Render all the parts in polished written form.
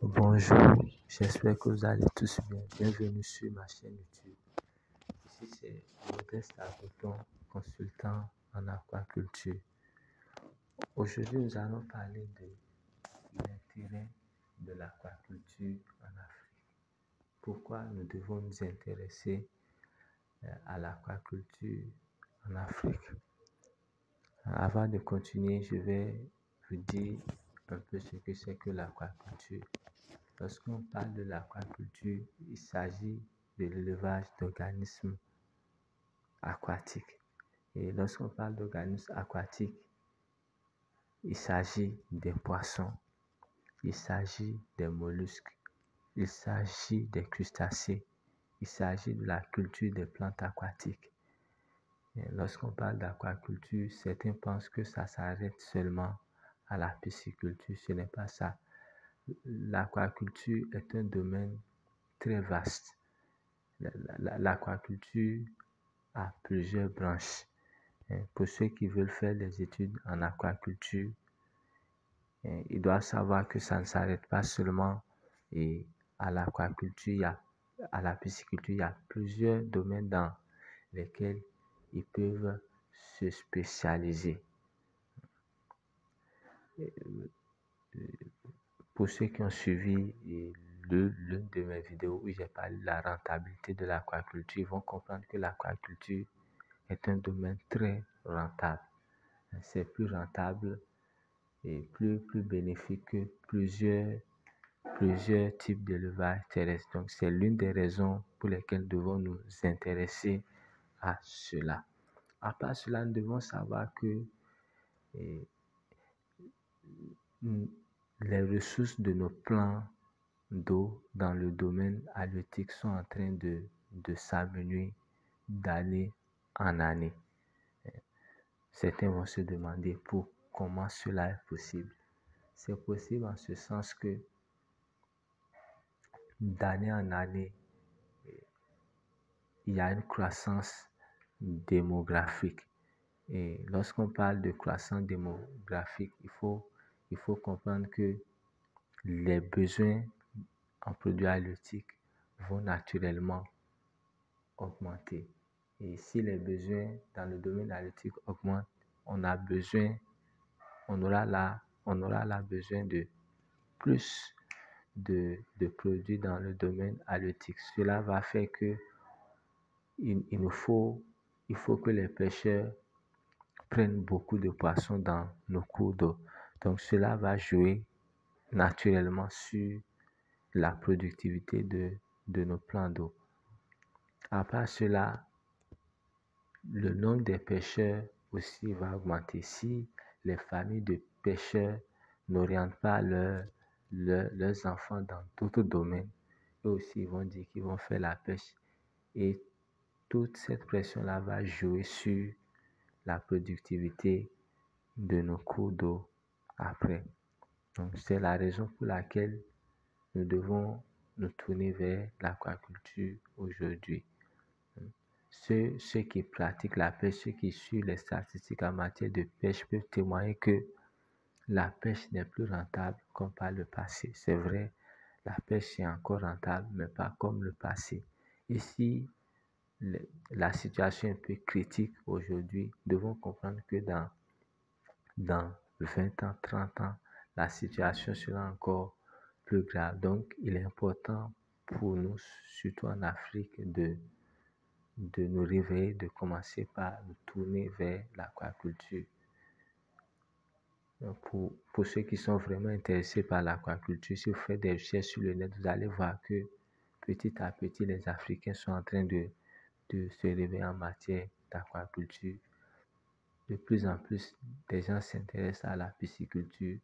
Bonjour, j'espère que vous allez tous bien. Bienvenue sur ma chaîne YouTube. Ici c'est Modeste Agoton, consultant en aquaculture. Aujourd'hui, nous allons parler de l'intérêt de l'aquaculture en Afrique. Pourquoi nous devons nous intéresser à l'aquaculture en Afrique? Avant de continuer, je vais vous dire un peu ce que c'est que l'aquaculture. Lorsqu'on parle de l'aquaculture, il s'agit de l'élevage d'organismes aquatiques. Et lorsqu'on parle d'organismes aquatiques, il s'agit des poissons, il s'agit des mollusques, il s'agit des crustacés, il s'agit de la culture des plantes aquatiques. Lorsqu'on parle d'aquaculture, certains pensent que ça s'arrête seulement à la pisciculture. Ce n'est pas ça. L'aquaculture est un domaine très vaste. L'aquaculture a plusieurs branches. Pour ceux qui veulent faire des études en aquaculture, ils doivent savoir que ça ne s'arrête pas seulement à l'aquaculture, à la pisciculture. Il y a plusieurs domaines dans lesquels ils peuvent se spécialiser. Pour ceux qui ont suivi l'une de mes vidéos où j'ai parlé de la rentabilité de l'aquaculture, ils vont comprendre que l'aquaculture est un domaine très rentable. C'est plus rentable et plus bénéfique que plusieurs types d'élevage terrestre. Donc, c'est l'une des raisons pour lesquelles nous devons nous intéresser à cela. À part cela, nous devons savoir que les ressources de nos plans d'eau dans le domaine halieutique sont en train de s'amenuiser d'année en année. Certains vont se demander comment cela est possible. C'est possible en ce sens que d'année en année, il y a une croissance démographique. Et lorsqu'on parle de croissance démographique, il faut comprendre que les besoins en produits halieutiques vont naturellement augmenter. Et si les besoins dans le domaine halieutique augmentent, on aura là besoin de plus de produits dans le domaine halieutique. Cela va faire que il faut que les pêcheurs prennent beaucoup de poissons dans nos cours d'eau. Donc cela va jouer naturellement sur la productivité de nos plans d'eau. À part cela, le nombre des pêcheurs aussi va augmenter. Si les familles de pêcheurs n'orientent pas leurs enfants dans d'autres domaines, eux aussi ils vont dire qu'ils vont faire la pêche. Et toute cette pression-là va jouer sur la productivité de nos cours d'eau après. Donc c'est la raison pour laquelle nous devons nous tourner vers l'aquaculture aujourd'hui. Ceux qui pratiquent la pêche, ceux qui suivent les statistiques en matière de pêche peuvent témoigner que la pêche n'est plus rentable comme par le passé. C'est vrai, la pêche est encore rentable, mais pas comme le passé. Ici, la situation est un peu critique aujourd'hui. Nous devons comprendre que dans 20 ans, 30 ans, la situation sera encore plus grave. Donc, il est important pour nous, surtout en Afrique, de nous réveiller, de commencer par nous tourner vers l'aquaculture. Pour ceux qui sont vraiment intéressés par l'aquaculture, si vous faites des recherches sur le net, vous allez voir que petit à petit, les Africains sont en train de se réveiller en matière d'aquaculture. De plus en plus, des gens s'intéressent à la pisciculture.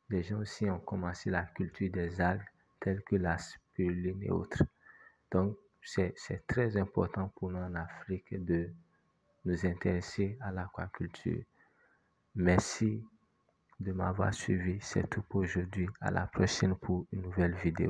Les gens aussi ont commencé la culture des algues telles que la spiruline et autres. Donc, c'est très important pour nous en Afrique de nous intéresser à l'aquaculture. Merci de m'avoir suivi. C'est tout pour aujourd'hui. À la prochaine pour une nouvelle vidéo.